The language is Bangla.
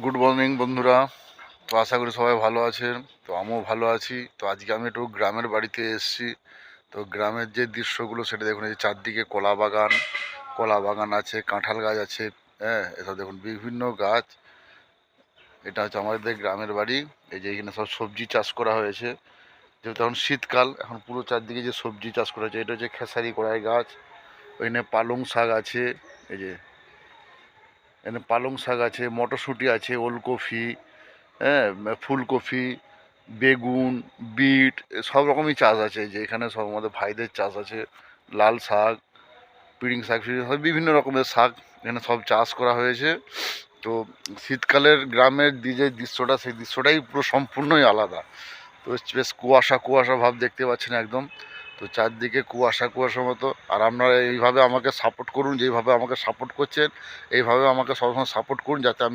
গুড মর্নিং বন্ধুরা। তো আশা করি সবাই ভালো আছেন। তো আমিও ভালো আছি। তো আজকে আমি একটু গ্রামের বাড়িতে এসেছি। তো গ্রামের যে দৃশ্যগুলো সেটা দেখুন, এই যে চারদিকে কলা বাগান আছে, কাঁঠাল গাছ আছে। হ্যাঁ, এটা দেখুন বিভিন্ন গাছ। এটা হচ্ছে আমাদের গ্রামের বাড়ি। এই যে এখানে সব সবজি চাষ করা হয়েছে, যেহেতু এখন শীতকাল, এখন পুরো চারদিকে যে সবজি চাষ করা হয়েছে, এটা হচ্ছে খেসারি কড়াই গাছ। ওইখানে পালং শাক আছে। এই যে এখানে পালং শাক আছে, মটরশুঁটি আছে, ওলকপি, হ্যাঁ, ফুলকপি, বেগুন, বিট, সব রকমই চাষ আছে। যে এখানে সব আমাদের ভাইদের চাষ আছে। লাল শাক, পিড়িং শাক, সব বিভিন্ন রকমের শাক এখানে সব চাষ করা হয়েছে। তো শীতকালের গ্রামের যে দৃশ্যটা, সেই দৃশ্যটাই পুরো সম্পূর্ণই আলাদা। তো বেশ কুয়াশা কুয়াশা ভাব দেখতে পাচ্ছেন একদম। তো চারদিকে কুয়াশা কুয়াশা মতো। আর আপনারা এইভাবে আমাকে সাপোর্ট করুন, যেইভাবে আমাকে সাপোর্ট করছেন, এইভাবে আমাকে সবসময় সাপোর্ট করুন, যাতে আমি